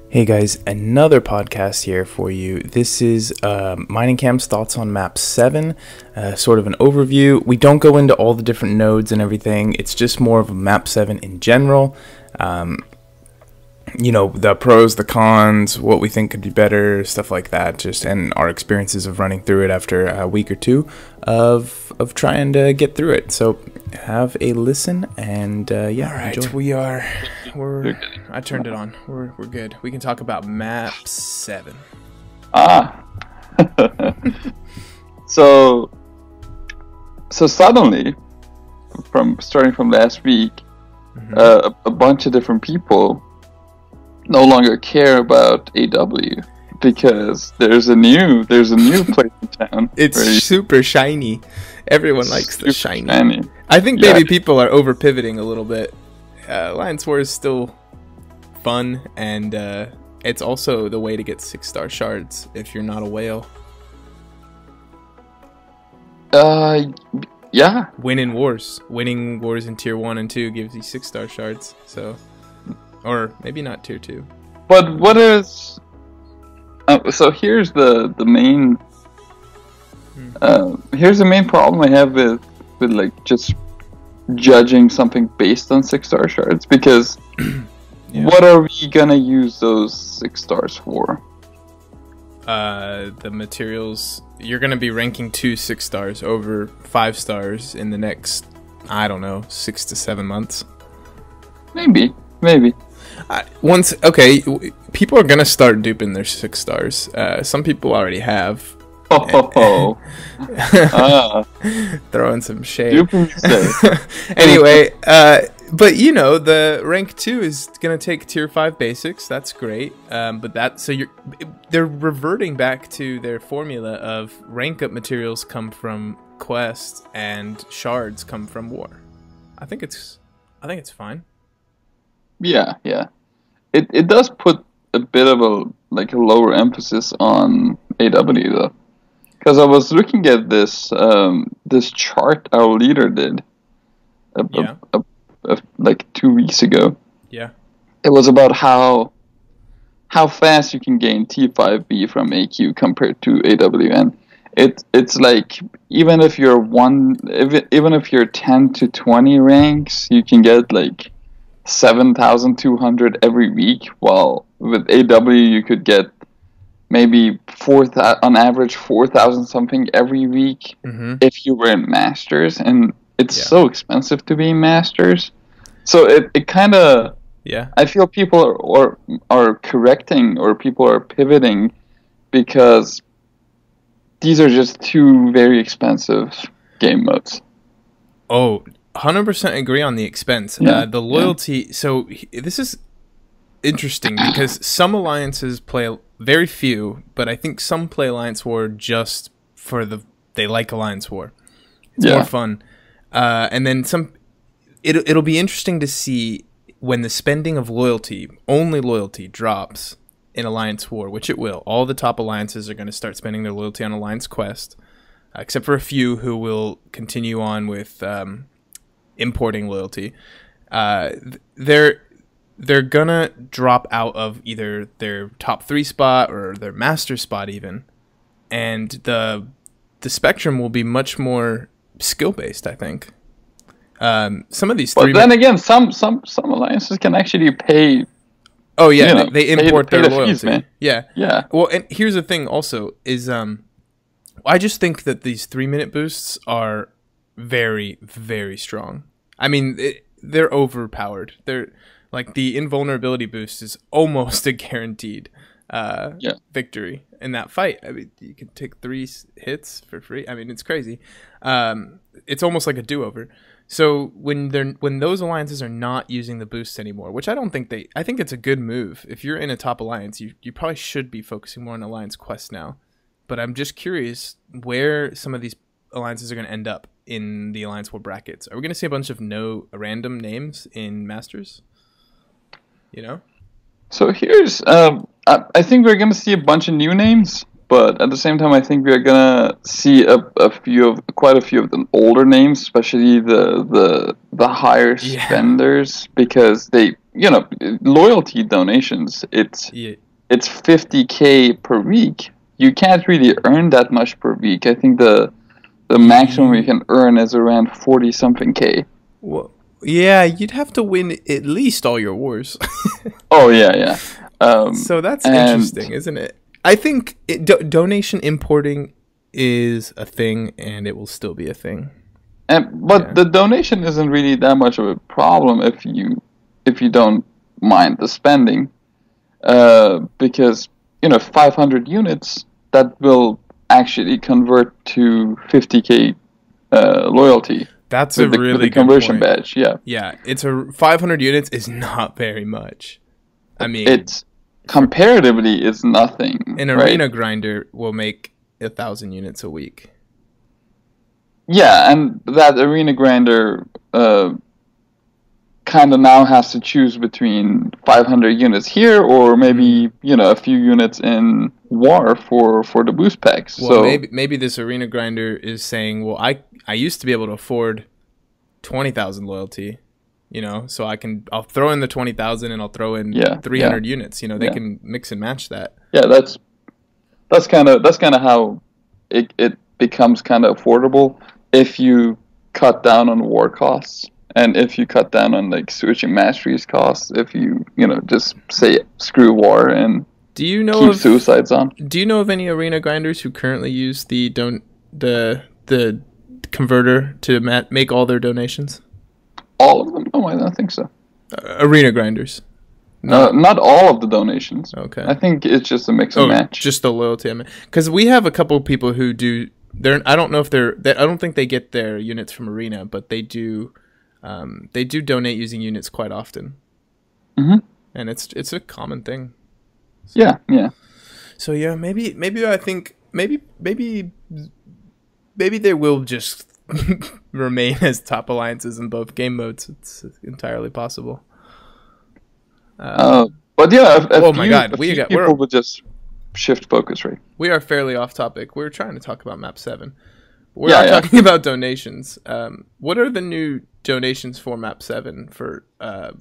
Hey guys, another podcast here for you. This is Mining Camp's thoughts on Map 7, sort of an overview. We don't go into all the different nodes and everything. It's just more of a Map 7 in general. The pros, the cons, what we think could be better, stuff like that, and our experiences of running through it after a week or two of trying to get through it. So have a listen and all right, enjoy. I turned it on. We're good. We can talk about Map 7. So suddenly, starting from last week, a bunch of different people no longer care about AW because there's a new place in town. It's super shiny. Everyone likes the shiny. I think maybe people are over pivoting a little bit. Alliance War is still fun, and it's also the way to get 6-star shards if you're not a whale. Yeah. Winning wars in tier 1 and 2 gives you 6-star shards. So, or maybe not tier 2. But what is? So here's the main. Here's the main problem I have with like just judging something based on 6-star shards, because what are we gonna use those 6 stars for? The materials. You're gonna be ranking 2 6 stars over 5 stars in the next, I don't know, 6 to 7 months. Maybe. People are gonna start duping their 6 stars. Some people already have. Throwing some shade. Anyway, but the rank 2 is gonna take tier 5 basics. That's great. They're reverting back to their formula of rank up materials come from quests and shards come from war. I think it's fine. Yeah. It does put a bit of a lower emphasis on AW though. Because I was looking at this chart our leader did like 2 weeks ago. Yeah. It was about how fast you can gain T5B from AQ compared to AWN. It's like even if you're 10 to 20 ranks, you can get like 7,200 every week, while with AW you could get maybe on average 4,000 something every week if you were in Masters, and it's so expensive to be in Masters. So it kind of I feel people are correcting, or people are pivoting, because these are just 2 very expensive game modes. Oh, 100% agree on the expense. The loyalty. So this is interesting because some alliances play very few, but I think some play Alliance War just for they like Alliance War. It's more fun. And then some. It'll be interesting to see when the spending of only loyalty drops in Alliance War, which it will. All the top alliances are going to start spending their loyalty on Alliance Quest, except for a few who will continue on with importing loyalty. They're gonna drop out of either their top 3 spot or their master spot even, and the spectrum will be much more skill based, I think. Some of these then again, some alliances can actually pay. Oh yeah, they import their loyalty. Fees, man. Yeah. Well, and here's the thing also is I just think that these 3-minute boosts are very, very strong. I mean, they're overpowered. They're like the invulnerability boost is almost a guaranteed victory in that fight. I mean, you can take 3 hits for free. I mean, it's crazy. It's almost like a do-over. So when those alliances are not using the boosts anymore, which I don't think I think it's a good move. If you're in a top alliance, you probably should be focusing more on Alliance Quest now. But I'm just curious where some of these alliances are going to end up in the Alliance War brackets. Are we going to see a bunch of random names in Masters? So here's I think we're gonna see a bunch of new names, but at the same time I think we're gonna see quite a few of the older names, especially the higher spenders, because they loyalty donations. It's 50K per week. You can't really earn that much per week. I think the maximum you can earn is around 40 something K. Well, yeah, you'd have to win at least all your wars. Oh yeah. So that's interesting, isn't it? I think donation importing is a thing, and it will still be a thing. But the donation isn't really that much of a problem if you don't mind the spending, because 500 units that will actually convert to 50K loyalty. That's a really good conversion point. badge. Yeah. Yeah, it's 500 units is not very much. I mean, it's comparatively it's nothing. An arena grinder will make 1,000 units a week. Yeah, and that arena grinder kind of now has to choose between 500 units here or maybe a few units in war for the boost packs. Well, so maybe this arena grinder is saying, well, I used to be able to afford 20,000 loyalty, so I'll throw in the 20,000 and I'll throw in 300 units. They can mix and match that. Yeah, that's kind of how it becomes kind of affordable if you cut down on war costs. And if you cut down on like switching masteries costs, if you just say screw war and keep suicides on. Do you know of any arena grinders who currently use the converter to make all their donations? All of them? No, I don't think so. Arena grinders. Not all of the donations. Okay. I think it's just a mix and match. Just the loyalty. Because we have a couple of people who do. I don't know if I don't think they get their units from arena, but they do. They do donate using units quite often, and it's a common thing. So, yeah. So yeah, maybe I think maybe they will just remain as top alliances in both game modes. It's entirely possible. But yeah, people would just shift focus, right? We are fairly off topic. We're trying to talk about map 7. We're not talking about donations. What are the new donations for map 7 for a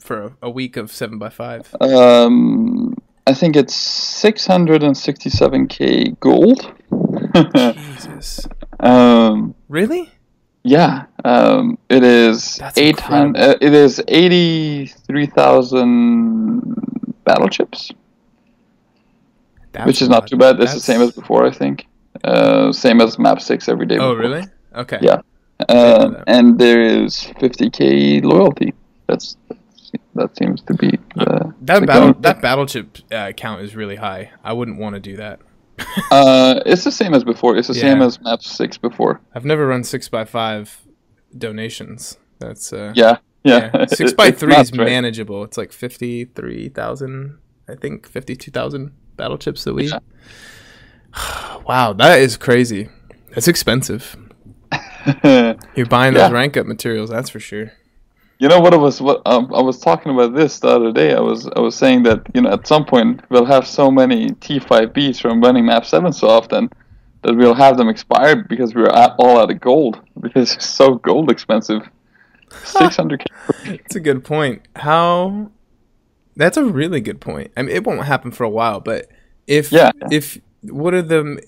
week of 7x5? I think it's 667K gold. Jesus. Really? Yeah. It is 800. It is 83,000 battle chips, which is not too bad. It's the same as before, I think. Same as map 6 every day. Oh, really? Okay. Yeah. And there is 50K loyalty. That seems to be that battle chip count is really high. I wouldn't want to do that. It's the same as before. It's the same as map 6 before. I've never run 6x5 donations. That's 6x3 is manageable. It's like 53,000, I think 52,000 battle chips a week. Yeah. Wow, that is crazy. That's expensive. You're buying those rank up materials, that's for sure. I was talking about this the other day. I was saying that at some point we'll have so many T5Bs from running map 7 so often that we'll have them expired because we're all out of gold because it's so gold expensive. 600K. That's a good point. That's a really good point. I mean, it won't happen for a while, but if what are the?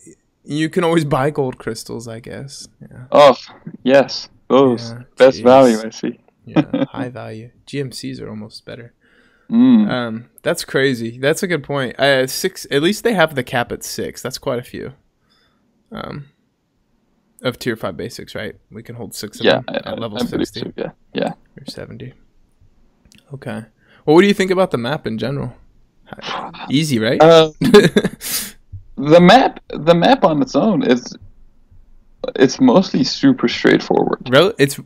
You can always buy gold crystals, I guess. Yeah. Oh yes, those best value I see. Yeah, high value. GMCs are almost better. That's crazy. That's a good point. 6. At least they have the cap at 6. That's quite a few. Of tier 5 basics, right? We can hold 6 of them at level 60. So, yeah. Or 70. Okay. Well, what do you think about the map in general? Easy, right? The map on its own it's mostly super straightforward. Really? It's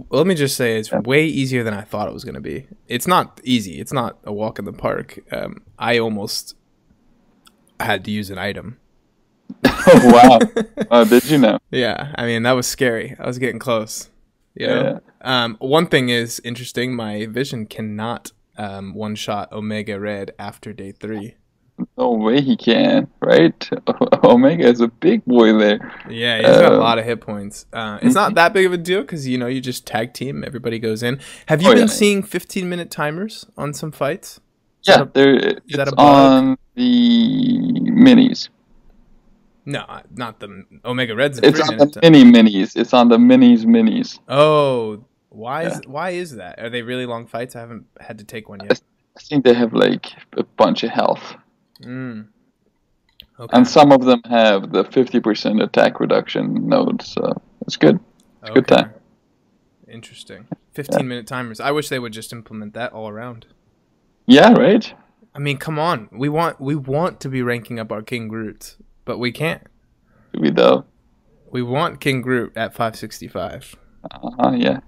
let me just say it's way easier than I thought it was going to be. It's not easy. It's not a walk in the park. I almost had to use an item. Oh wow. Did you know? Yeah, I mean that was scary. I was getting close. One thing is interesting, my vision cannot one shot Omega Red after day 3. No way he can, right? Omega is a big boy there. Yeah, he's got a lot of hit points. It's not that big of a deal because you just tag team, everybody goes in. Have you been seeing 15-minute timers on some fights? Yeah, it's on the minis. No, not the Omega Reds. It's on the minis. It's on the minis. Oh, why is that? Are they really long fights? I haven't had to take one yet. I think they have like a bunch of health. Okay. And some of them have the 50% attack reduction node, so it's good. It's a good time. Interesting. 15-minute timers. I wish they would just implement that all around. Yeah, right? I mean, come on. We want to be ranking up our King Groots, but we can't. We don't. We want King Groot at 565. Yeah.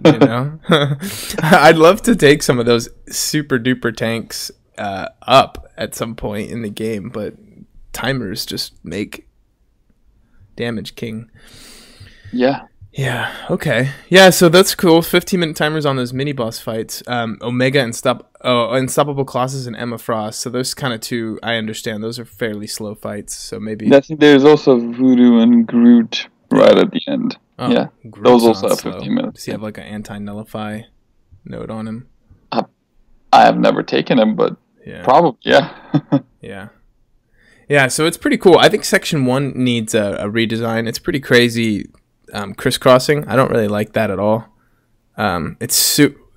You know? I'd love to take some of those super duper tanks up at some point in the game, but timers just make damage king. Yeah. Yeah, okay. Yeah, so that's cool. 15-minute timers on those mini-boss fights. Omega Unstoppable Colossus and Emma Frost. So those kind of two, I understand. Those are fairly slow fights, so maybe... I think there's also Voodoo and Groot right at the end. Oh, yeah, Groot's those also have 15 minutes. Does he have like an anti-nullify node on him? I have never taken him, but probably, yeah. Yeah. Yeah, so it's pretty cool. I think Section 1 needs a redesign. It's pretty crazy crisscrossing. I don't really like that at all.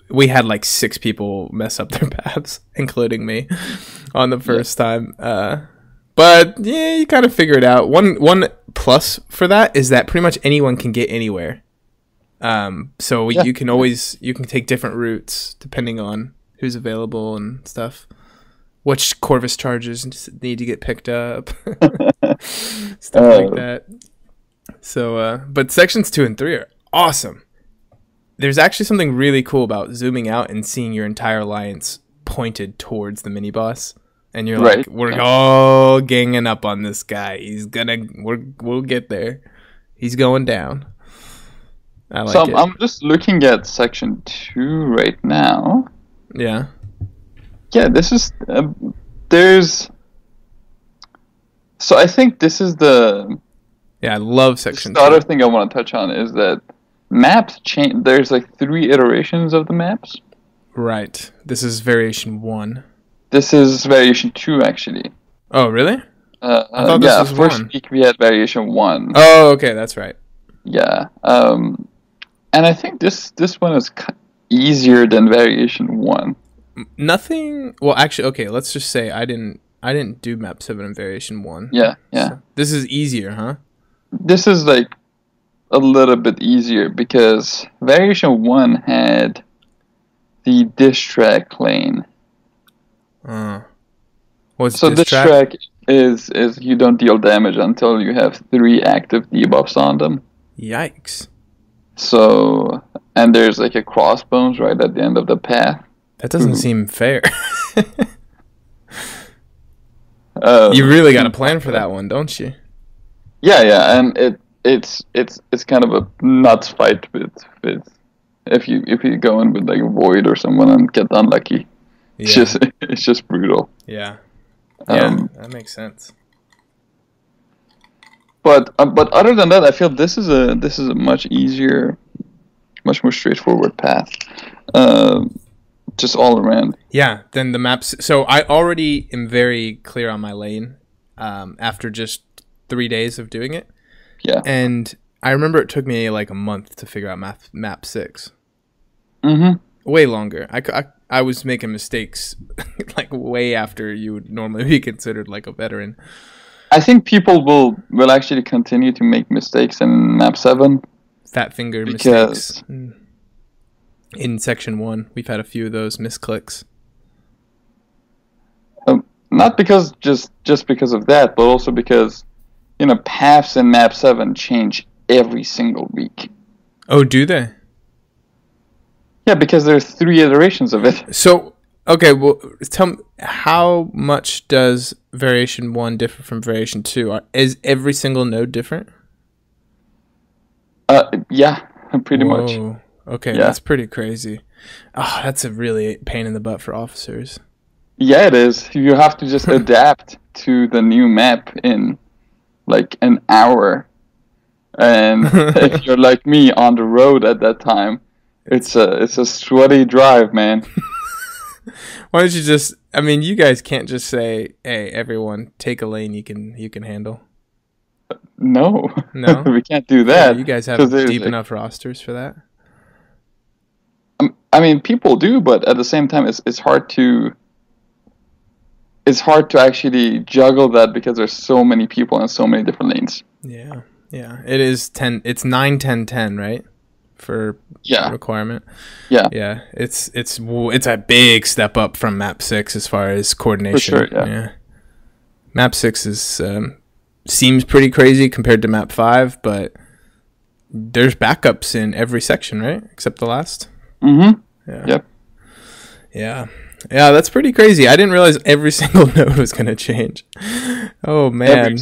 We had like 6 people mess up their paths, including me, on the first time. But yeah, you kind of figure it out. One plus for that is that pretty much anyone can get anywhere. So you can take different routes depending on who's available and stuff. Which Corvus charges need to get picked up, stuff like that. So, but sections 2 and 3 are awesome. There's actually something really cool about zooming out and seeing your entire alliance pointed towards the mini boss, and you're like, we're all ganging up on this guy. We'll get there. He's going down. I like it. I'm just looking at section 2 right now. Yeah. Yeah, this is so I think this is the I love section 2. The other thing I want to touch on is that maps change. There's like 3 iterations of the maps. Right. This is variation 1. This is variation 2, actually. Oh, really? I thought this was first 1. week we had variation 1. Oh, okay, that's right. Yeah. And I think this one is easier than variation 1. Nothing. Well, actually, okay. Let's just say I didn't do map 7 in variation 1. Yeah. So this is easier, huh? This is like a little bit easier because variation 1 had the dish track lane. What's so dish track is you don't deal damage until you have 3 active debuffs on them. Yikes. So, and there's like a crossbones right at the end of the path. That doesn't seem fair. You really got a plan for that one, don't you? Yeah, and it's kind of a nuts fight with if you go in with like a void or someone and get unlucky. Yeah. It's just brutal. Yeah. That makes sense. But other than that, I feel this is a much easier, much more straightforward path. Just all around. Yeah, then the maps. So I already am very clear on my lane after just 3 days of doing it. Yeah. And I remember it took me like a month to figure out map 6. Mm-hmm. Way longer. I was making mistakes like way after you would normally be considered like a veteran. I think people will actually continue to make mistakes in map 7. Fat finger mistakes. In section 1, we've had a few of those misclicks. Not because just because of that, but also because paths in map 7 change every single week. Oh, do they? Yeah, because there's 3 iterations of it. So, okay, well, tell me, how much does variation 1 differ from variation 2? Is every single node different? Yeah, pretty much. Okay, yeah. That's pretty crazy. Oh, that's a really pain in the butt for officers. Yeah, it is. You have to just adapt to the new map in like an hour. And if you're like me on the road at that time, it's a sweaty drive, man. Why don't you just? I mean, you guys can't just say, "Hey, everyone, take a lane you can handle." No, No, we can't do that. Yeah, you guys have deep enough rosters for that. I mean, people do, but at the same time, it's hard to. It's hard to actually juggle that because there's so many people in so many different lanes. Yeah. Yeah, it is 10. It's 9, 10, 10, right? For requirement. Yeah. Yeah, it's a big step up from Map 6 as far as coordination. For sure, yeah. Map 6 is seems pretty crazy compared to Map 5, but there's backups in every section, right? Except the last. Mm-hmm. Yeah. Yep. Yeah. Yeah, that's pretty crazy. I didn't realize every single node was going to change. Oh, man.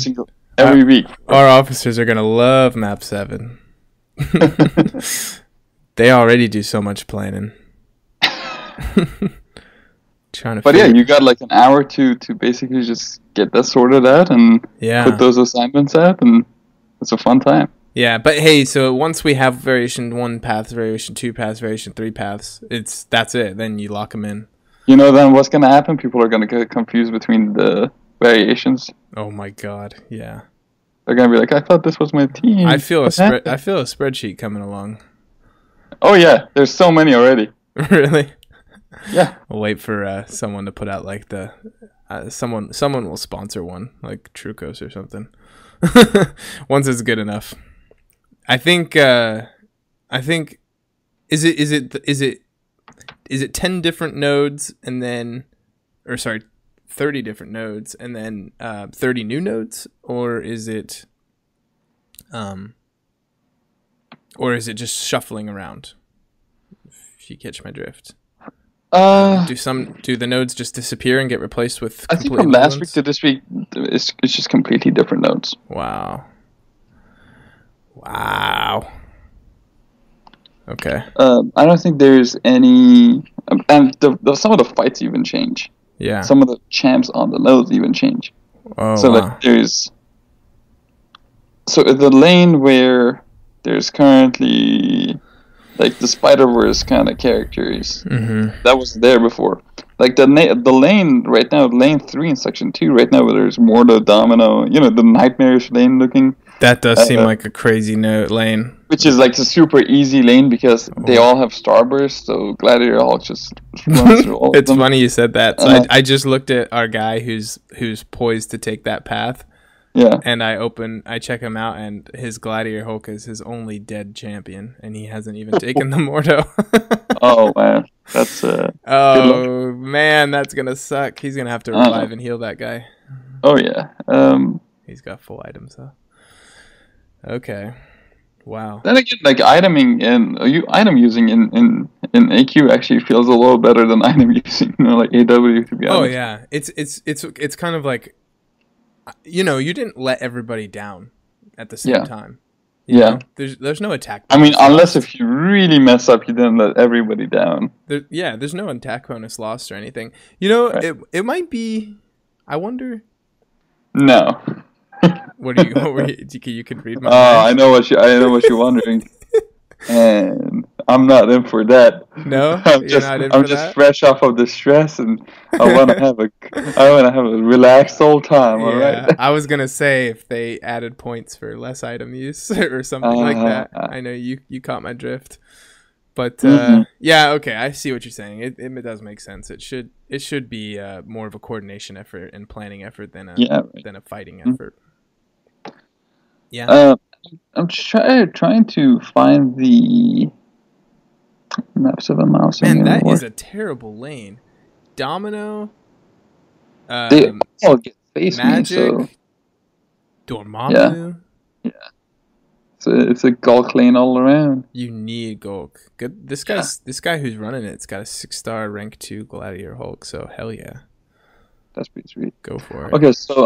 Every week. Our officers are going to love Map 7. They already do so much planning. But yeah, you got like an hour to basically just get that sorted out and put those assignments out, and it's a fun time. Yeah, but hey, so once we have variation 1 paths, variation 2 paths, variation 3 paths, that's it. Then you lock them in. You know, then what's going to happen? People are going to get confused between the variations. Oh my god, yeah. They're going to be like, I thought this was my team. I feel a spreadsheet coming along. Oh yeah, there's so many already. Really? Yeah. I'll wait for someone to put out like the someone will sponsor one, like Trucos or something. Once it's good enough. I think is it 10 different nodes and then 30 different nodes and then 30 new nodes, or is it just shuffling around? If you catch my drift. Do the nodes just disappear and get replaced with? I think from last week to this week, it's just completely different nodes. Wow. Okay. I don't think there's any, and some of the fights even change. Yeah. Some of the champs on the nodes even change. Oh. So wow. like there's, so the lane where there's currently like the Spider-Verse kind of characters that was there before. Like the lane right now, lane 3 in section 2 right now, where there's Mordo, Domino, you know, the nightmarish lane looking. That does seem like a crazy lane. Which is like a super easy lane because they all have Starburst, so Gladiator Hulk just runs through all of It's them. funny you said that. So I just looked at our guy who's poised to take that path. Yeah. And I check him out, and his Gladiator Hulk is his only dead champion, and he hasn't even taken the Mordo. Oh man, that's oh man, that's gonna suck. He's gonna have to revive and heal that guy. Oh yeah. He's got full items though. Okay. Wow. Then again, like item using in AQ actually feels a little better than item using, you know, like AW, to be honest. Oh yeah, it's kind of like, you know, you didn't let everybody down at the same time. You know? There's no attack bonus. I mean, unless if you really mess up, you didn't let everybody down. There's no attack bonus lost or anything. You know, right. It might be. I wonder. No. What were you could read my mind. I know what you're wondering. And I'm not in for that. No, I'm just fresh off of the stress, and I want to have a relaxed old time. All right. I was gonna say if they added points for less item use or something like that. I know you caught my drift, but yeah, okay, I see what you're saying. It does make sense. It should be more of a coordination effort and planning effort than a fighting effort. Yeah. I'm trying to find the maps of a mouse. Man, that is a terrible lane. Domino, they all get face Magic, me, so. Dormammu. Yeah. So it's a Gulk lane all around. You need Gulk. Good. This guy who's running it's got a 6-star rank 2 Gladiator Hulk. So hell yeah. That's pretty sweet. Go for it. Okay, so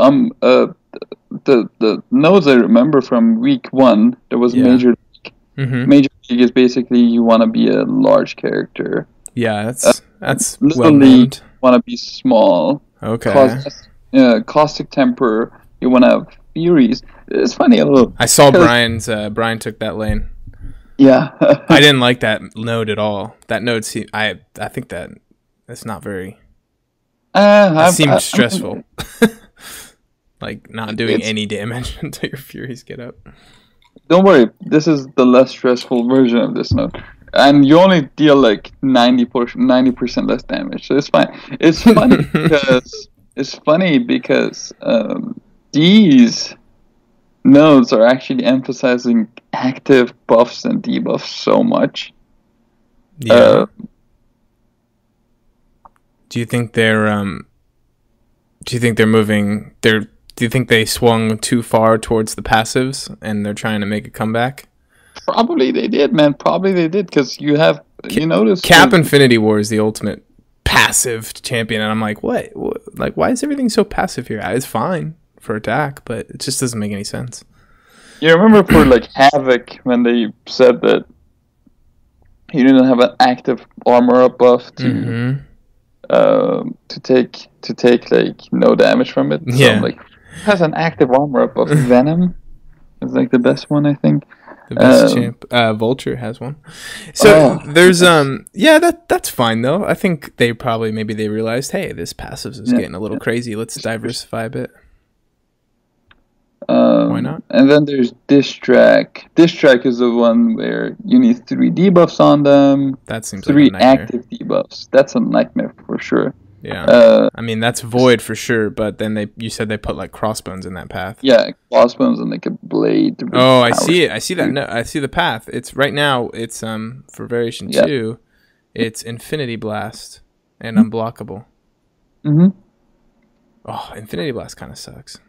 the nodes I remember from week 1, there was Major League. Major League is basically you want to be a large character. Yeah, that's Little well League. want to be small. Okay. Caustic Temper. You want to have Furies. It's funny a little. I saw Brian took that lane. Yeah. I didn't like that node at all. That node I think that's not very. It seemed stressful. Like not doing any damage until your Furies get up. Don't worry, this is the less stressful version of this node. And you only deal like 90% less damage, so it's fine. It's funny because these nodes are actually emphasizing active buffs and debuffs so much. Yeah. Do you think they're moving? Do you think they swung too far towards the passives and they're trying to make a comeback? Probably they did, man. Probably they did, because you notice Cap Infinity War is the ultimate passive champion, and I'm like, what? Like, why is everything so passive here? It's fine for attack, but it just doesn't make any sense. You remember for like Havoc when they said that he didn't have an active armor up buff to take like no damage from it. So yeah, like has an active armor up buff. Venom is like the best one, I think. The best champ. Vulture has one. So there's that's fine though. I think they realized, hey, this passives is getting a little crazy. Let's diversify a bit. Why not? And then there's Distrack. Distrack is the one where you need 3 debuffs on them. That seems 3 like a nightmare. active debuffs. That's a nightmare for sure. Yeah. I mean, that's Void for sure, but then you said they put like Crossbones in that path. Yeah, Crossbones and like a blade. Oh, I see it. I see that. No, I see the path. It's right now. It's for variation 2, it's Infinity Blast and Unblockable. Mm-hmm. Oh, Infinity Blast kind of sucks.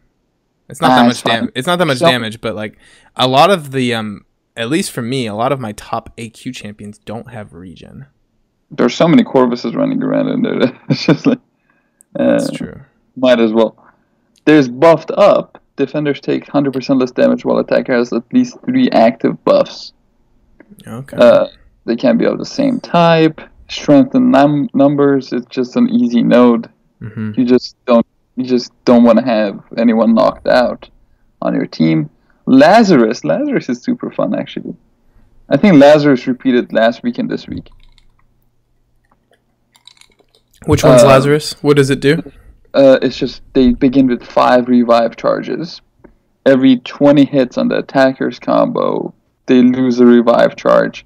It's not that much damage. It's not that much damage, but like a lot of the at least for me, a lot of my top AQ champions don't have regen. There's so many Corvuses running around in there. It's just like that's true. Might as well. There's buffed up. Defenders take 100% less damage while attacker has at least 3 active buffs. Okay. They can't be of the same type. Strength and numbers. It's just an easy node. Mm-hmm. You just don't want to have anyone knocked out on your team. Lazarus is super fun actually. I think Lazarus repeated last week and this week. Which one's Lazarus? What does it do? It's just they begin with 5 revive charges. Every 20 hits on the attacker's combo, they lose a revive charge.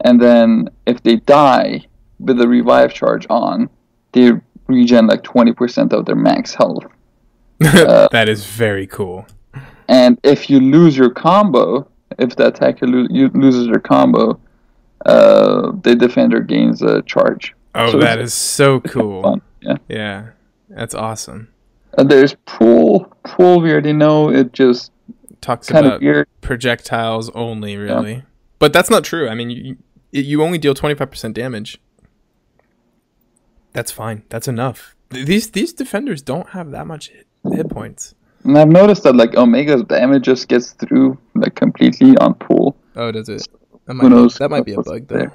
And then if they die with the revive charge on, they regen like 20% of their max health. That is very cool. And if you lose your combo, if the attacker loses their combo, the defender gains a charge. Oh, so that is so cool. Fun. Yeah, that's awesome. There's Pool. Pool, we already know. It just talks about projectiles only, really. Yeah. But that's not true. I mean, you only deal 25% damage. That's fine. That's enough. These defenders don't have that much hit points. And I've noticed that like Omega's damage just gets through like completely on Pool. Oh, does it? That might be a bug though. There.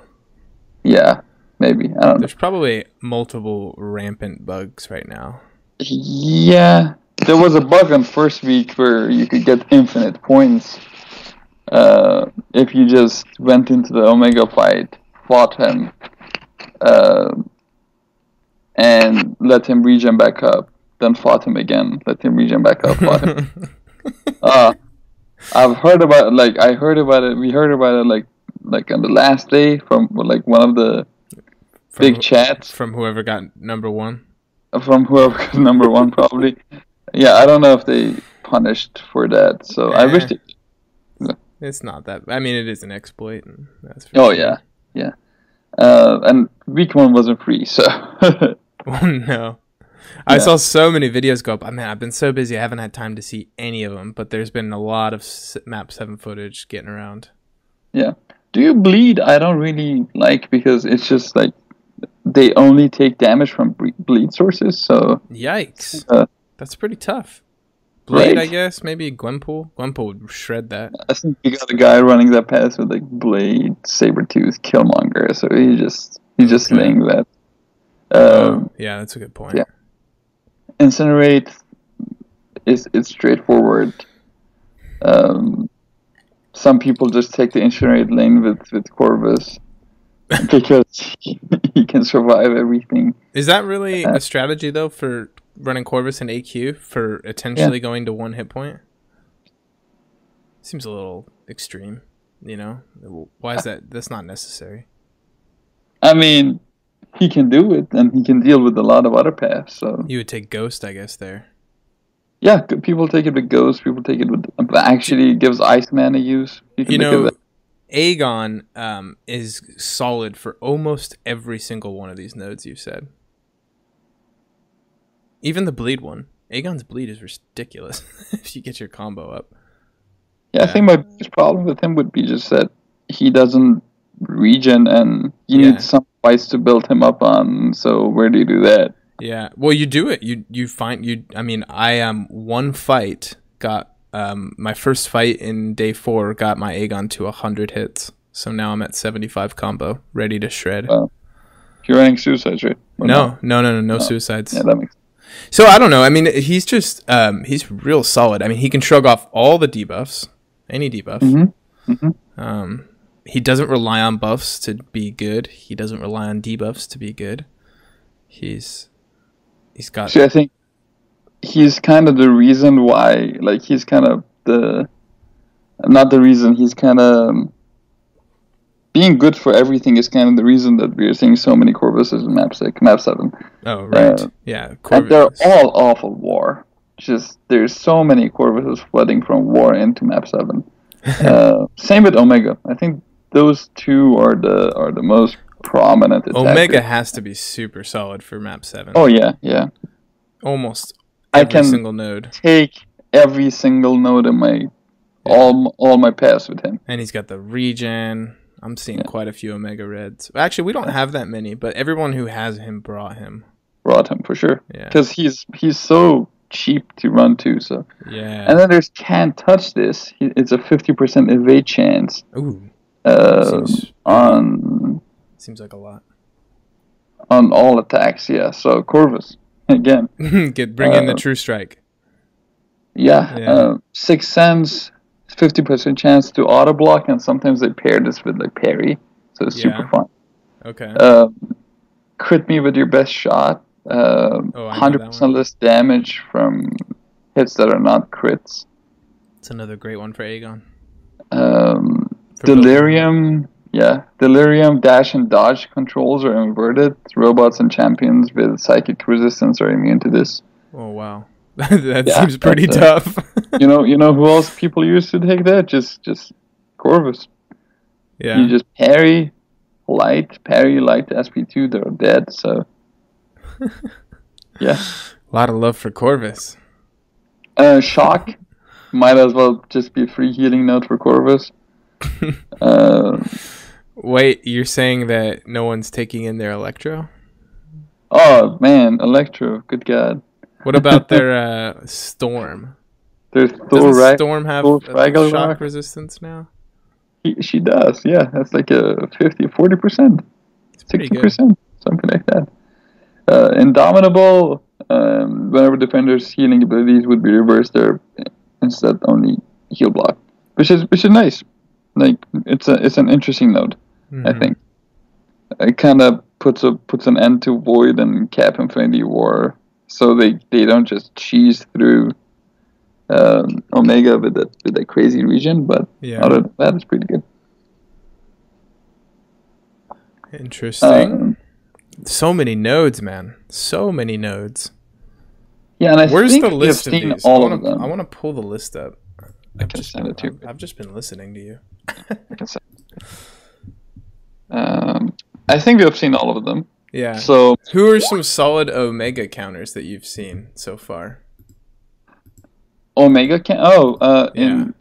Yeah. Maybe. I don't know. There's probably multiple rampant bugs right now. Yeah. There was a bug on first week where you could get infinite points if you just went into the Omega fight, fought him, and let him regen back up, then fought him again, let him regen back up, fought him. I've heard about it, like, we heard about it, like on the last day from, like, one of the big chats. From whoever got number 1? From whoever got number 1, probably. Yeah, I don't know if they punished for that, so I wish they... It's not that... I mean, it is an exploit. And that's for sure. Yeah. And week 1 wasn't free, so... Oh, no. I saw so many videos go up. I mean, I've been so busy, I haven't had time to see any of them, but there's been a lot of Map 7 footage getting around. Yeah. Do you bleed? I don't really like, because it's just like they only take damage from bleed sources, so... Yikes. That's pretty tough. Blade, right? I guess? Maybe Gwenpool? Gwenpool would shred that. I think you got a guy running that pass with like Blade, Sabretooth, Killmonger, so he's just laying that. Yeah, that's a good point. Yeah. Incinerate it's straightforward. Some people just take the Incinerate lane with Corvus because he can survive everything. Is that really a strategy though for running Corvus and AQ for potentially going to 1 hit point? Seems a little extreme, you know? Why is that? That's not necessary. I mean, he can do it, and he can deal with a lot of other paths. So you would take Ghost, I guess, there. Yeah, people take it with Ghost. People take it with actually it gives Iceman a use. You know, Aegon is solid for almost every single one of these nodes you said. Even the bleed one. Aegon's bleed is ridiculous if you get your combo up. Yeah, I think my biggest problem with him would be just that he doesn't regen, and you need some fights to build him up on. So where do you do that? Yeah, well, you do it. You find I mean, I one fight got my first fight in day 4 got my Aegon to 100 hits. So now I'm at 75 combo, ready to shred. You're running suicides, right? No suicides. Yeah, that makes sense. So I don't know. I mean, he's just he's real solid. I mean, he can shrug off all the debuffs, any debuff. He doesn't rely on buffs to be good. He doesn't rely on debuffs to be good. He's got. See, I think he's kind of the reason why. Like, he's kind of not the reason. He's kind of being good for everything is kind of the reason that we're seeing so many Corvuses in map 7. Oh, right. Yeah, Corvus. And they're all off of war. Just there's so many Corvuses flooding from war into map 7. Same with Omega. I think those two are the most prominent attackers. Omega has to be super solid for map 7. Oh yeah. Almost every single node. Take every single node in my all my paths with him. And he's got the regen. I'm seeing quite a few Omega Reds. Actually, we don't have that many, but everyone who has him brought him. Brought him for sure. Yeah. Because he's so cheap to run to. So. Yeah. And then there's Can't Touch This. It's a 50% evade chance. Ooh. Seems like a lot. On all attacks, yeah. So Corvus again. Bring in the True Strike. Yeah. 6 Sense. 50% chance to auto block, and sometimes they pair this with like parry, so it's super fun. Okay. Crit me with your best shot. 100% less damage from hits that are not crits. It's another great one for Aegon. Delirium, Delirium dash and dodge controls are inverted. Robots and champions with psychic resistance are immune to this. Oh wow. That seems pretty tough. you know who else people use to take that? Just Corvus. Yeah. You just parry light to SP2, they're dead, so yeah. A lot of love for Corvus. Shock might as well just be a free healing node for Corvus. Wait, you're saying that no one's taking in their Electro? Oh man, Electro, good god. What about their Storm? There's Does Storm have shock resistance now? She does, yeah. That's like a 40%. 60%, something like that. Indomitable, whenever defenders' healing abilities would be reversed, they're instead only heal block. Which is nice. Like it's an interesting node, I think. It kinda puts an end to Void and Cap Infinity War. So they don't just cheese through Omega with that crazy region, but other than that, it's pretty good. Interesting. So many nodes, man. So many nodes. Yeah, and where's the list of these? I of them. I want to pull the list up. I've just been listening to you. I think we have seen all of them. Yeah. So who are some solid Omega counters that you've seen so far? Omega in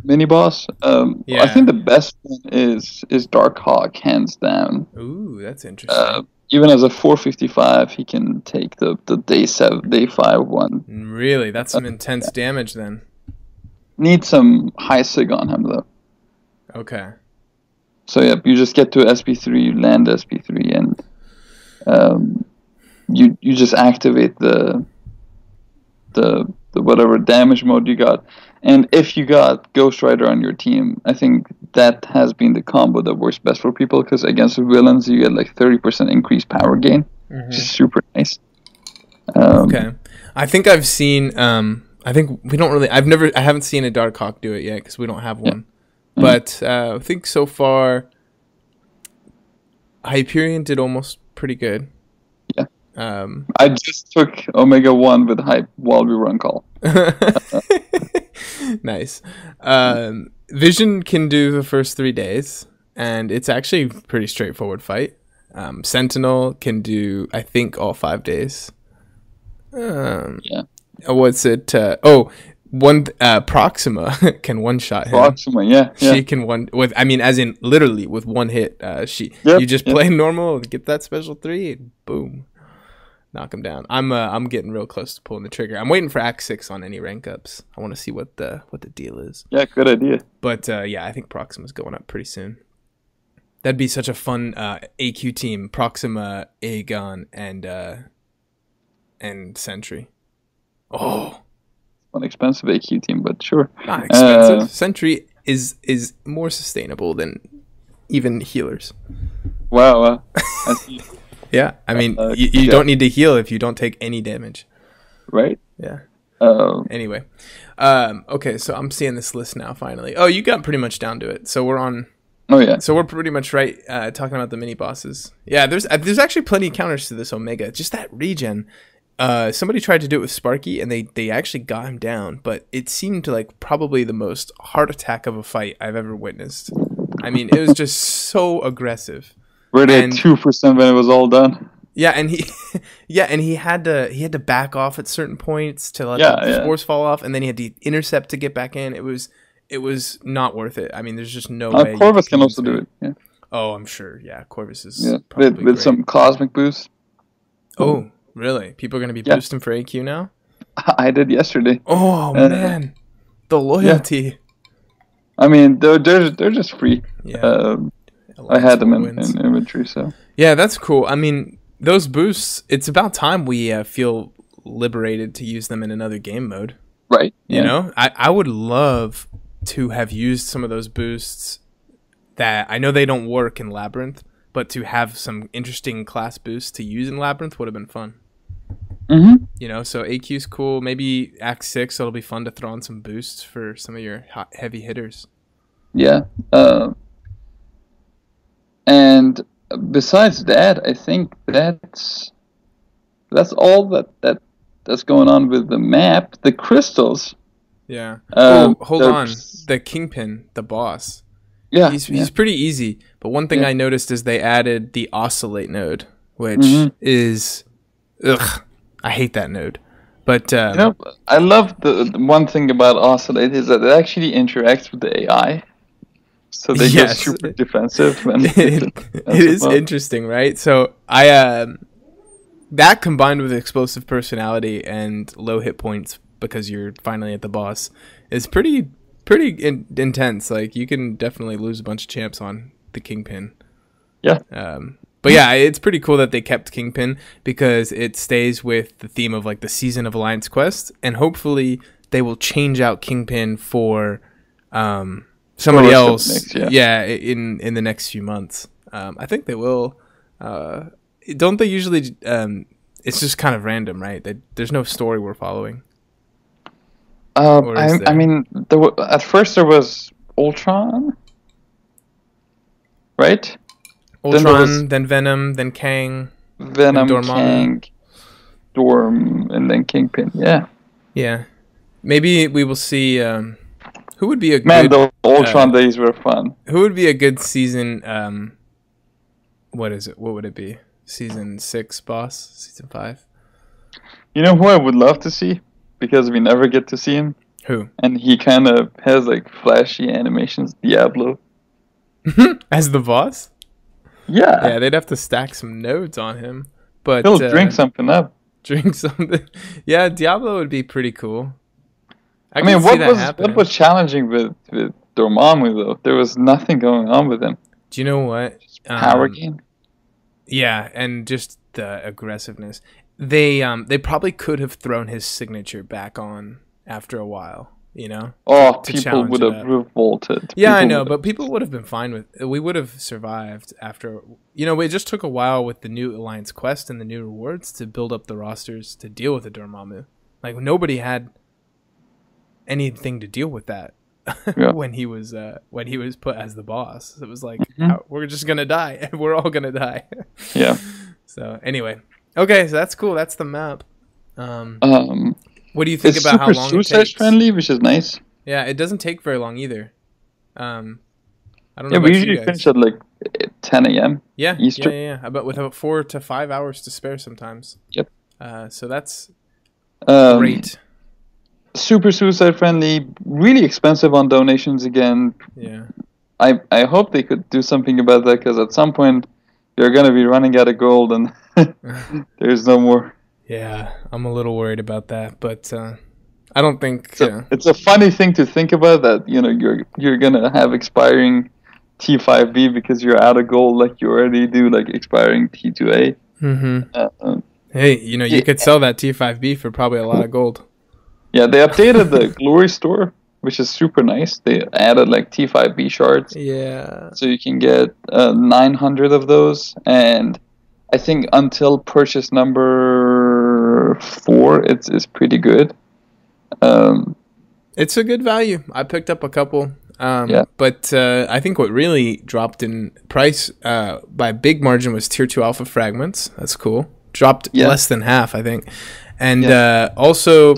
mini boss. I think the best one is Darkhawk, hands down. Ooh, that's interesting. Even as a 455, he can take the day 5 one. Really, that's some intense damage then. Need some high sig on him though. Okay. So you just get to SP3, land SP3, and you just activate the whatever damage mode you got. And if you got Ghost Rider on your team, I think that has been the combo that works best for people, because against the villains you get like 30% increased power gain, which is super nice. Okay, I think I've seen. I think we don't really. I haven't seen a Darkhawk do it yet because we don't have one. Yeah. But I think so far, Hyperion did almost pretty good. Yeah. I just took Omega 1 with Hype while we were on call. Nice. Vision can do the first 3 days, and it's actually a pretty straightforward fight. Sentinel can do, I think, all 5 days. Yeah. What's it? Proxima can one-shot him. Proxima, yeah. She can as in literally with one hit. You just play normal, get that special 3, and boom, knock him down. I'm getting real close to pulling the trigger. I'm waiting for Act 6 on any rank ups. I want to see what the deal is. Yeah, good idea. But yeah, I think Proxima's going up pretty soon. That'd be such a fun AQ team: Proxima, Aegon, and Sentry. Oh, an expensive AQ team, but sure. Not expensive. Sentry is more sustainable than even healers. Wow. Yeah, I mean, you don't need to heal if you don't take any damage. Right. Yeah. Anyway, okay, so I'm seeing this list now. Finally, oh, you got pretty much down to it. So we're on. Oh yeah. So we're pretty much right talking about the mini bosses. Yeah, there's actually plenty of counters to this Omega. Just that regen. Somebody tried to do it with Sparky, and they actually got him down, but it seemed like probably the most heart attack of a fight I've ever witnessed. I mean, it was just so aggressive. We're at 2% when it was all done. Yeah, and he had to back off at certain points to let the force fall off, and then he had to intercept to get back in. It was not worth it. I mean, there's just no way. Corvus can also do it. Yeah. Oh, I'm sure. Yeah, Corvus is probably with some cosmic boost. Oh. Really? People are going to be boosting for AQ now? I did yesterday. Oh, man. The loyalty. Yeah. I mean, they're just free. Yeah. I had them in inventory, so. Yeah, that's cool. I mean, those boosts, it's about time we feel liberated to use them in another game mode. Right. You know? I would love to have used some of those boosts that I know they don't work in Labyrinth, but to have some interesting class boosts to use in Labyrinth would have been fun. Mm-hmm. You know, so AQ's cool. Maybe Act 6, it'll be fun to throw on some boosts for some of your heavy hitters. Yeah. And besides that, I think that's all that's going on with the map. The crystals. Yeah. Hold on. The Kingpin, the boss. Yeah. He's pretty easy. But one thing I noticed is they added the Oscillate node, which is... Ugh. I hate that node. But I love the one thing about Oscillate is that it actually interacts with the AI. So they get super defensive. And it is interesting, right? So that combined with explosive personality and low hit points because you're finally at the boss is pretty intense. Like, you can definitely lose a bunch of champs on the Kingpin. Yeah. But yeah, it's pretty cool that they kept Kingpin because it stays with the theme of like the Season of Alliance Quest, and hopefully they will change out Kingpin for somebody else. In the next few months. I think they will. Don't they usually? It's just kind of random, right? There's no story we're following. I mean, at first there was Ultron, right? Ultron, then Venom, then Kang. Venom, Kang, Dorm, and then Kingpin. Yeah. Yeah. Maybe we will see. Who would be a good... the Ultron days were fun. Who would be a good season... what is it? What would it be? Season 6 boss? Season 5? You know who I would love to see? Because we never get to see him. Who? And he kind of has like flashy animations. Diablo. As the boss? Yeah. Yeah, they'd have to stack some nodes on him. But he'll drink something up. Drink something. Yeah, Diablo would be pretty cool. I mean, what was challenging with Dormammu though? There was nothing going on with him. Do you know what? Power gain. Yeah, and just the aggressiveness. They probably could have thrown his signature back on after a while. To people would have revolted. Yeah, I know, but people would have been fine with it. We would have survived after. It just took a while with the new Alliance Quest and the new rewards to build up the rosters to deal with the Dormammu. Like, nobody had anything to deal with that when he was put as the boss. It was like, we're just gonna die. We're all gonna die. Yeah. So anyway, okay, so that's cool. That's the map. What do you think about how long it takes? It's friendly, which is nice. Yeah, it doesn't take very long either. I don't know. Yeah, we usually finish at like 10 a.m. Yeah, Eastern. Yeah. With about 4 to 5 hours to spare sometimes. Yep. So that's great. Super suicide friendly. Really expensive on donations again. Yeah. I hope they could do something about that, because at some point they're gonna be running out of gold and there's no more. Yeah, I'm a little worried about that, but I don't think it's a funny thing to think about, that you're gonna have expiring T5B because you're out of gold, like you already do, like expiring T2A. Mm-hmm. Hey, you could sell that T5B for probably a lot of gold. Yeah, they updated the Glory Store, which is super nice. They added like T5B shards. Yeah. So you can get 900 of those, and I think until purchase number 4, it's pretty good. It's a good value. I picked up a couple. But I think what really dropped in price by a big margin was Tier 2 Alpha Fragments. That's cool. Dropped less than half, I think. And also,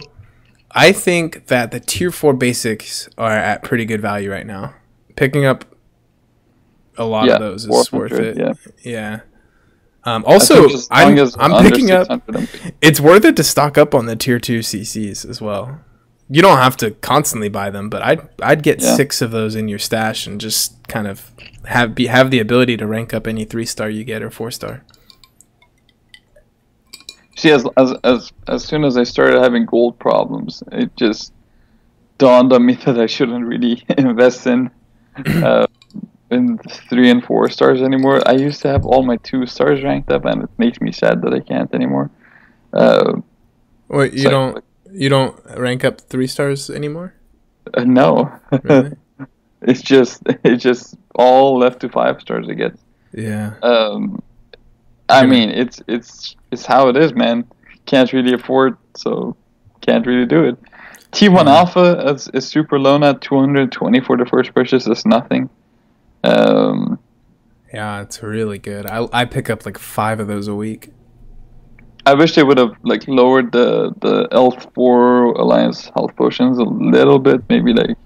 I think that the Tier 4 basics are at pretty good value right now. Picking up a lot of those is worth it. Yeah. Also, I'm picking up. It's worth it to stock up on the Tier 2 CCs as well. You don't have to constantly buy them, but I'd get 6 of those in your stash and just kind of have the ability to rank up any 3-star you get or 4-star. See, as soon as I started having gold problems, it just dawned on me that I shouldn't really invest in 3 and 4 stars anymore. I used to have all my 2 stars ranked up, and it makes me sad that I can't anymore. Wait, you don't rank up 3 stars anymore? No. Really? It's just all left to 5 stars, I guess. Yeah. I mean, it's how it is, man. Can't really afford, so can't really do it. T1 Alpha is super low now. 220 for the first purchase is nothing. Yeah, it's really good. I pick up like 5 of those a week. I wish they would have like lowered the L4 Alliance health potions a little bit, maybe like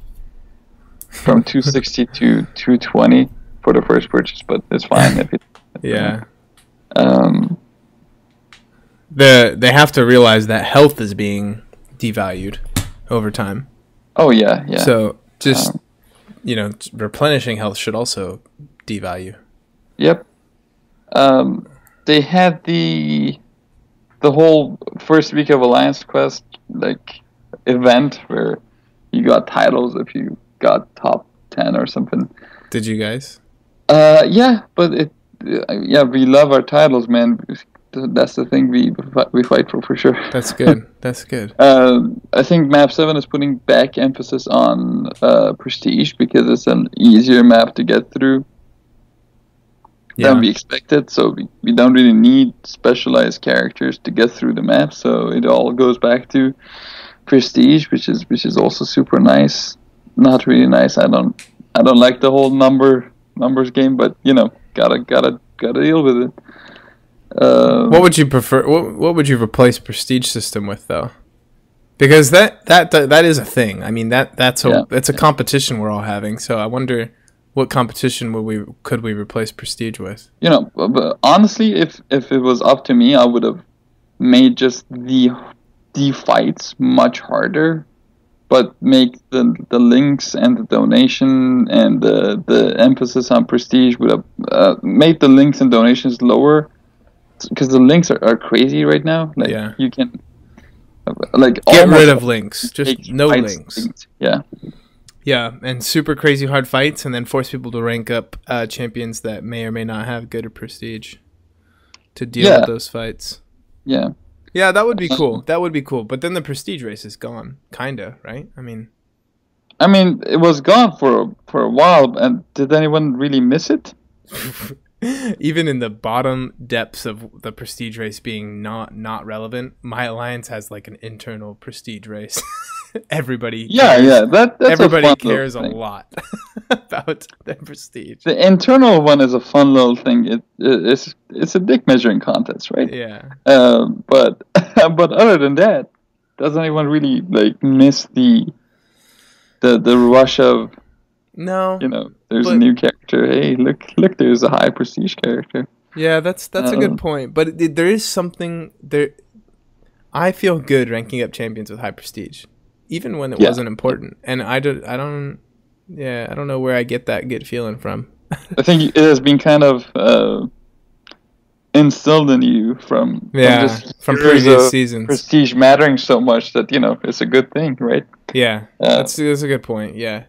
from 260 to 220 for the first purchase, but it's fine if it. Yeah. They have to realize that health is being devalued over time. Oh yeah. So just replenishing health should also devalue. Yep. They had the whole first week of Alliance Quest like event where you got titles if you got top 10 or something. Did you guys? Yeah, but we love our titles, man. That's the thing we fight for sure. That's good. That's good. I think Map 7 is putting back emphasis on Prestige because it's an easier map to get through than we expected. So we don't really need specialized characters to get through the map. So it all goes back to Prestige, which is also super nice. Not really nice. I don't like the whole numbers game, but gotta deal with it. What would you prefer? What would you replace Prestige system with, though? Because that is a thing. I mean that's a competition we're all having. So I wonder what competition could we replace Prestige with? But honestly, if it was up to me, I would have made just the fights much harder, but make the links and the donation and the emphasis on Prestige would have made the links and donations lower. Because the links are crazy right now. Like you can get rid of links, just no links. Yeah, and super crazy hard fights, and then force people to rank up champions that may or may not have good prestige. to deal with those fights. Yeah. Yeah, that would be cool. That would be cool. But then the prestige race is gone, kinda, right? I mean, it was gone for a while, and did anyone really miss it? even in the bottom depths of the prestige race being not relevant, my alliance has like an internal prestige race. Everybody cares. That's everybody cares a lot about their prestige. The internal one is a fun little thing. It's a dick measuring contest, right? Yeah. But but other than that, does anyone really like miss the rush of, no, there's a new character. Hey, look, there's a high prestige character. Yeah, that's a good point. But there is something there. I feel good ranking up champions with high prestige, even when it wasn't important. And I don't know where I get that good feeling from. I think it has been kind of instilled in you from previous seasons. Prestige mattering so much that it's a good thing, right? Yeah, that's a good point. Yeah,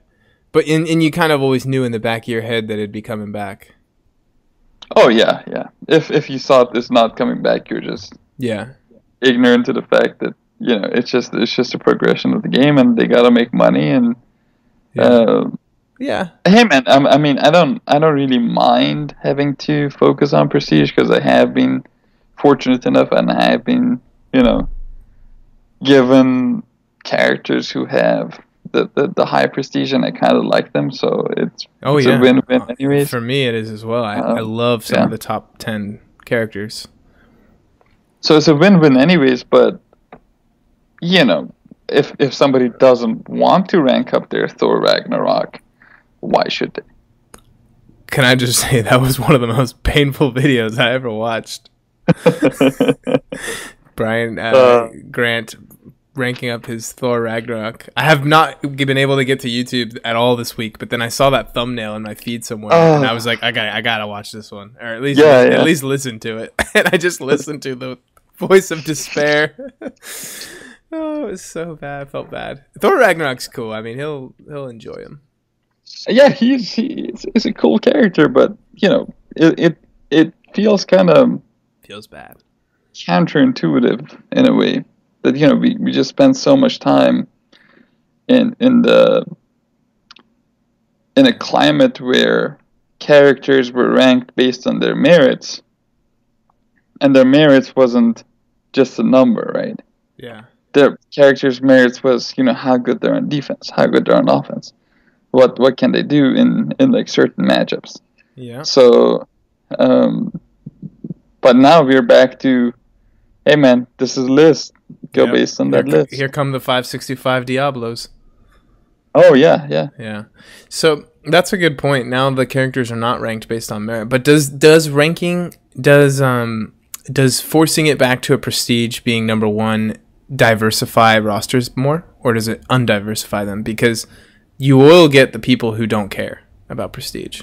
but and you kind of always knew in the back of your head that it'd be coming back. Oh yeah. If you saw this not coming back, you're just ignorant to the fact that it's just a progression of the game, and they gotta make money. And hey man, I mean, I don't really mind having to focus on prestige, because I have been fortunate enough, and I have been given characters who have the high prestige, and I kind of like them, so it's a win-win anyways. For me it is as well. I love some of the top 10 characters, so it's a win-win anyways. But if somebody doesn't want to rank up their Thor Ragnarok, why should they? Can I just say that was one of the most painful videos I ever watched. Brian Grant ranking up his Thor Ragnarok. I have not been able to get to YouTube at all this week, but then I saw that thumbnail in my feed somewhere, and I was like, I gotta watch this one, or at least listen to it. And I just listened to the voice of despair. Oh, it was so bad. I felt bad. Thor Ragnarok's cool. I mean, he'll enjoy him. Yeah, he's a cool character, but it feels bad, counterintuitive in a way that we just spend so much time in a climate where characters were ranked based on their merits, and their merits wasn't just a number, right? Yeah. Their characters' merits was how good they're on defense, how good they're on offense. What can they do in like certain matchups? Yeah. So, but now we're back to, hey man, this is a list. Go based on that list. Here come the 565 Diablos. Oh yeah. So that's a good point. Now the characters are not ranked based on merit, but does forcing it back to a prestige being number one diversify rosters more, or does it undiversify them? Because you will get the people who don't care about prestige.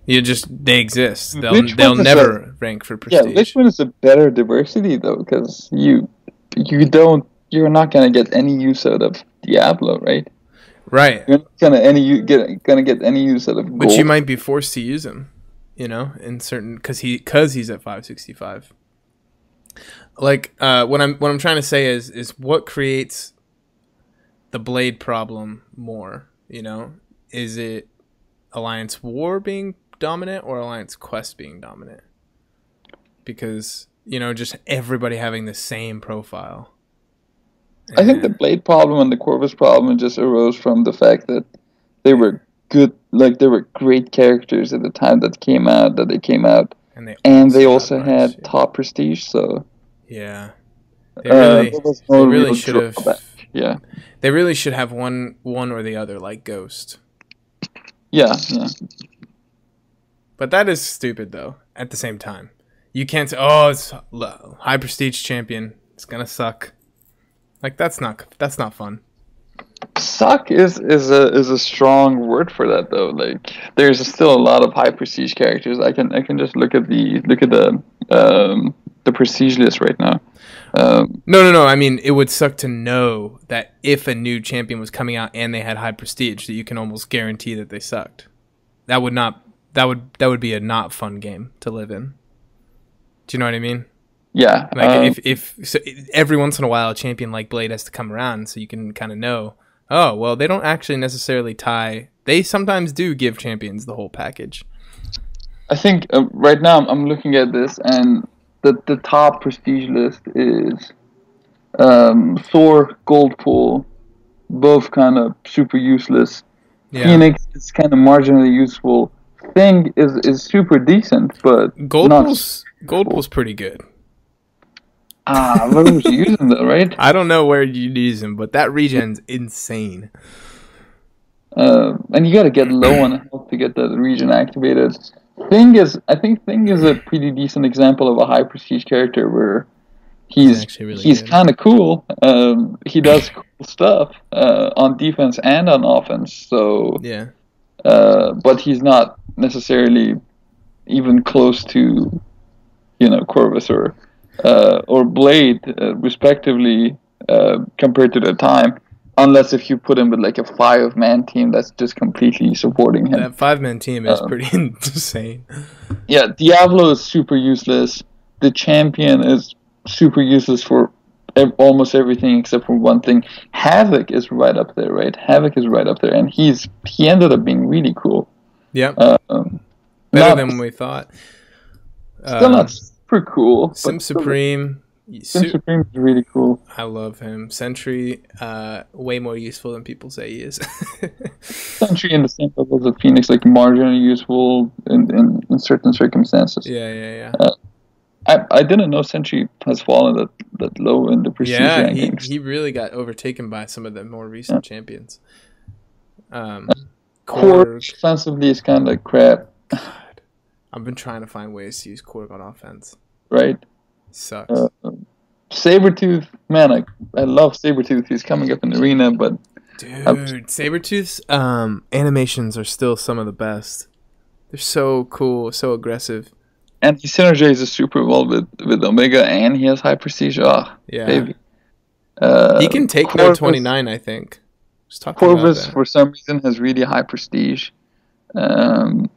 They exist. They'll never rank for prestige. Yeah, which one is a better diversity though? Because you're not gonna get any use out of Diablo, right? Right. You're not gonna get any use out of Gold. But you might be forced to use him, in certain, because he's at 565. Like what I'm trying to say is what creates the Blade problem more, is it Alliance War being dominant or Alliance Quest being dominant? Because just everybody having the same profile. I think the Blade problem and the Corvus problem just arose from the fact that they were good, like they were great characters at the time that they came out, and they also had top prestige. So yeah, they really should have. Yeah, they really should have one or the other, like Ghost. Yeah. But that is stupid, though. At the same time, you can't say, "Oh, it's high prestige champion. It's gonna suck." Like that's not fun. Suck is a strong word for that, though. Like there's still a lot of high prestige characters. I can just look at the prestige list right now. No. I mean, it would suck to know that if a new champion was coming out and they had high prestige, that you can almost guarantee that they sucked. That would be a not fun game to live in. Do you know what I mean? Yeah. Like if so every once in a while a champion like Blade has to come around, so you can kind of know, oh well, they don't actually necessarily tie. They sometimes do give champions the whole package. I think right now I'm looking at this, and the top prestige list is Thor, Goldpool, both kind of super useless. Yeah. Phoenix is kind of marginally useful. Thing is super decent, but Goldpool's pretty good. What was you using though, right? I don't know where you'd use him, but that regen's insane. And you got to get low on health to get that regen activated. I think Thing is a pretty decent example of a high prestige character where he's kind of cool. He does cool stuff on defense and on offense. So yeah, but he's not necessarily even close to, Corvus or Blade, respectively, compared to the time. Unless if you put him with like a 5-man team that's just completely supporting him. That 5-man team is pretty insane. Yeah, Diablo is super useless. The champion is super useless for almost everything except for one thing. Havoc is right up there, right? Havoc is right up there, and he ended up being really cool. Yep. Better than we thought. Still not super cool. Sim Supreme. Sim Supreme is really cool. I love him. Sentry, way more useful than people say he is. Sentry in the same level as Phoenix, like marginally useful in certain circumstances. Yeah. I didn't know Sentry has fallen that low in the prestige rankings. He really got overtaken by some of the more recent champions. Korg offensively is kind of crap. God, I've been trying to find ways to use Korg on offense. Right. Sucks. Sabretooth, man, I love Sabretooth. He's coming up in the arena, but dude, Sabretooth's animations are still some of the best. They're so cool, so aggressive. And he synergizes super well with Omega, and he has high prestige. Oh, yeah, baby. He can take no 29, I think. Corvus, for some reason, has really high prestige. Why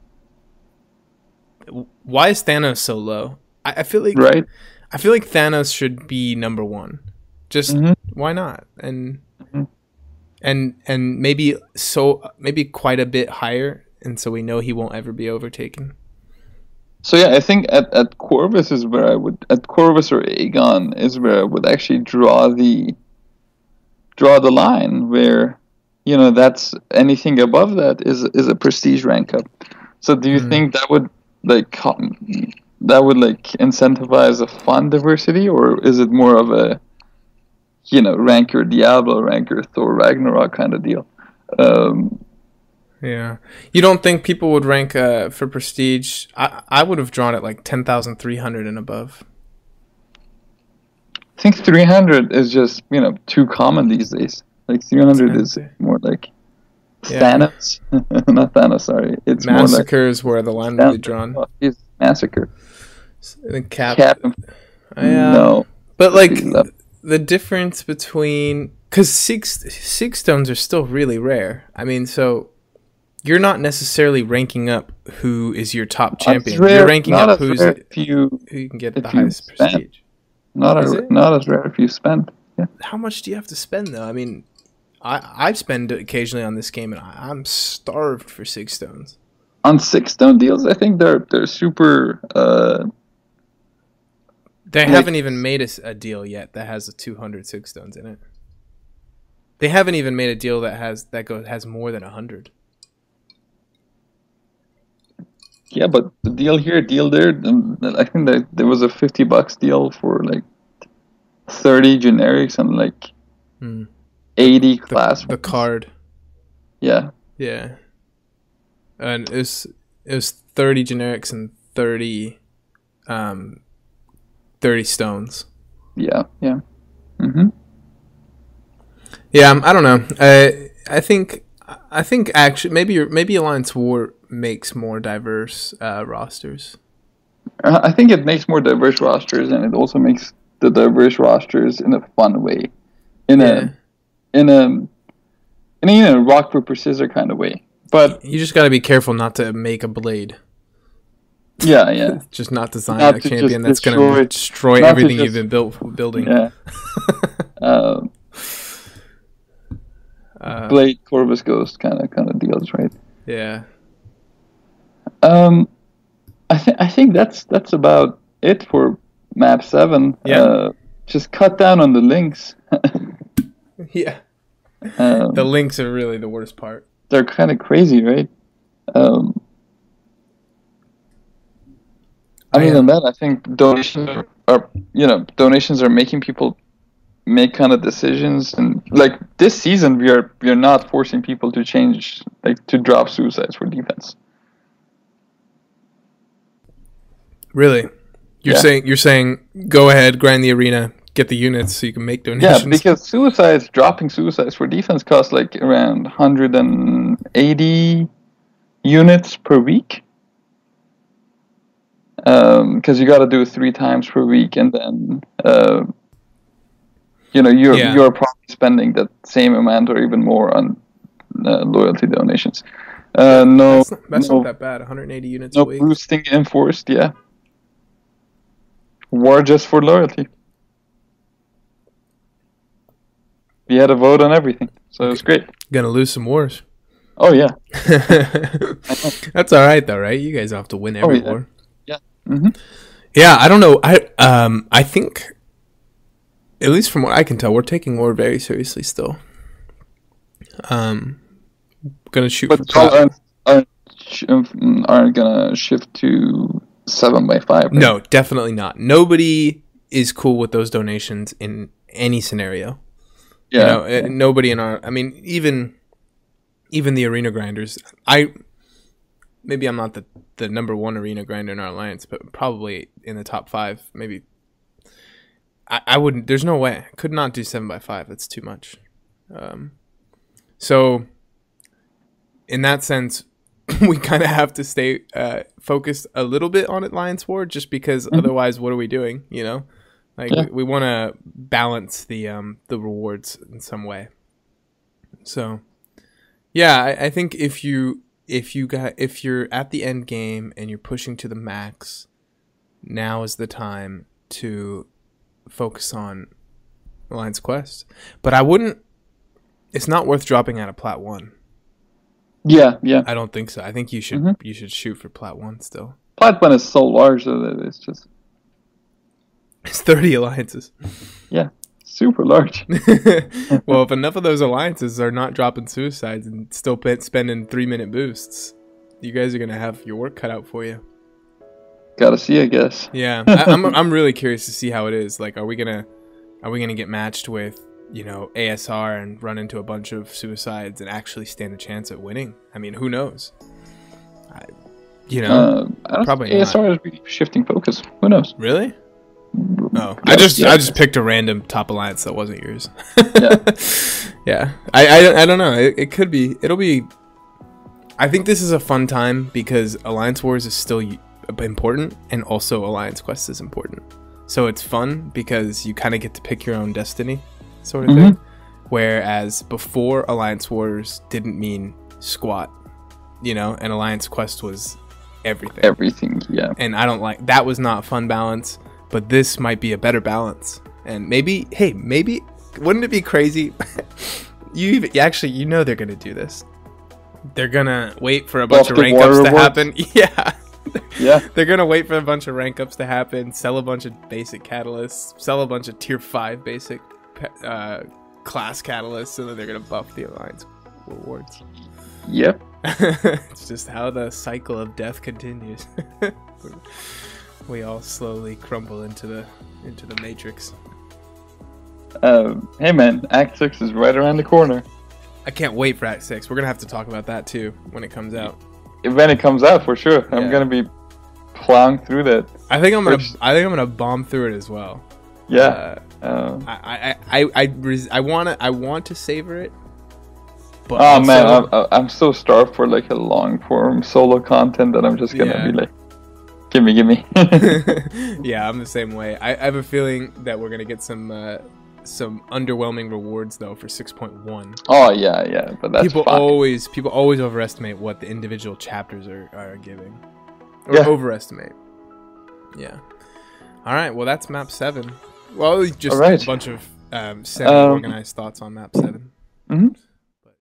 is Thanos so low? I feel like I feel like Thanos should be number 1. Just why not? And maybe quite a bit higher, and so we know he won't ever be overtaken. So yeah, I think at Corvus is where Corvus or Aegon is where I would actually draw the line where, that's anything above that is a prestige rank up. So do you think that would incentivize a fun diversity, or is it more of a, rank your Diablo, rank your Thor Ragnarok kind of deal? Yeah. You don't think people would rank for prestige? I would have drawn it like 10,300 and above. I think 300 is just, too common these days. Like 300 is more like Thanos. Not Thanos, sorry. It's Massacre is where the line will be drawn. He's Massacre. The Cap. No. But like the difference between, because six stones are still really rare. I mean, so you're not necessarily ranking up who is your top champion. You're ranking up who you can get the highest prestige. Not as rare if you spend. Yeah. How much do you have to spend though? I mean, I spend occasionally on this game, and I'm starved for 6 stones. On 6 stone deals, I think they're super. They haven't even made a deal yet that has 206 stones in it. They haven't even made a deal that has more than 100. Yeah, but the deal here, deal there. I think that there was a $50 deal for like 30 generics and like 80 class. The card. Yeah. Yeah. And it was 30 generics and 30 stones. Yeah. Yeah. Yeah, I don't know. I think actually maybe Alliance War makes more diverse rosters. I think it makes more diverse rosters, and it also makes the diverse rosters in a fun way, in a rock paper scissors kind of way. But you just got to be careful not to make a Blade. Yeah. Just not design Not a to champion just that's going to destroy everything you've been building. Yeah. Blade Corvus Ghost kind of deals, right? Yeah. I think that's about it for map 7. Yeah. Just cut down on the links. Yeah. The links are really the worst part. They're kind of crazy, right? Other than that, I think donations are making people make kind of decisions, and like this season, we are not forcing people to change, like to drop suicides for defense. Really, you're saying go ahead, grind the arena, get the units so you can make donations. Yeah, because dropping suicides for defense costs like around 180 units per week. Because you got to do it 3 times per week, and then you're probably spending that same amount or even more on loyalty donations. That's not that bad. 180 units a week. No boosting enforced. Yeah. War just for loyalty. We had a vote on everything, so it was great. Gonna lose some wars. Oh yeah. That's all right though, right? You guys don't have to win every war. Yeah. Mm-hmm. Yeah, I don't know. I think, at least from what I can tell, we're taking war very seriously still. Gonna shoot but for aren't gonna shift to 7x5. Right? No, definitely not. Nobody is cool with those donations in any scenario. Yeah, nobody in our. I mean, even the arena grinders. Maybe I'm not the number 1 arena grinder in our alliance, but probably in the top 5. Maybe. I wouldn't. There's no way. I could not do 7x5. That's too much. So, in that sense, we kind of have to stay focused a little bit on Alliance War, just because otherwise, what are we doing? We want to balance the rewards in some way. So, yeah, I think if you're at the end game and you're pushing to the max, now is the time to focus on Alliance Quest. But I wouldn't. It's not worth dropping out of Plat 1. Yeah. I don't think so. I think you should shoot for Plat 1 still. Plat 1 is so large that it's just. It's 30 alliances. Yeah, super large. Well, if enough of those alliances are not dropping suicides and still spending 3-minute boosts, you guys are gonna have your work cut out for you. Gotta see, I guess. Yeah, I'm really curious to see how it is. Like, are we gonna get matched with ASR and run into a bunch of suicides and actually stand a chance at winning? I mean, who knows? I don't probably think ASR is really shifting focus. Who knows? Really? Oh, I just picked a random top alliance that wasn't yours. Yeah. I don't know. It could be. It'll be. I think this is a fun time because Alliance Wars is still important, and also Alliance Quest is important. So it's fun because you kind of get to pick your own destiny, sort of thing. Whereas before, Alliance Wars didn't mean squat, and Alliance Quest was everything. Everything, yeah. And I don't like that. Was not a fun balance. But this might be a better balance. And maybe, wouldn't it be crazy? they're going to do this. They're going to wait for a bunch of rank ups to happen. Yeah. They're going to wait for a bunch of rank ups to happen, sell a bunch of basic catalysts, sell a bunch of tier 5 basic class catalysts, and then they're going to buff the Alliance rewards. Yep. It's just how the cycle of death continues. We all slowly crumble into the matrix. Hey man, Act 6 is right around the corner. I can't wait for Act 6. We're gonna have to talk about that too when it comes out. When it comes out, for sure. I'm gonna be plowing through that. I think I'm gonna bomb through it as well. Yeah. I want to savor it. But man, I'm so starved for like a long form solo content that I'm just gonna be like, give me. Yeah, I'm the same way. I have a feeling that we're gonna get some underwhelming rewards though for 6.1. Oh yeah, but that's people always overestimate what the individual chapters are giving. or overestimate. Yeah. All right. Well, that's map 7. Well, just a bunch of semi-organized thoughts on map 7. Mm-hmm.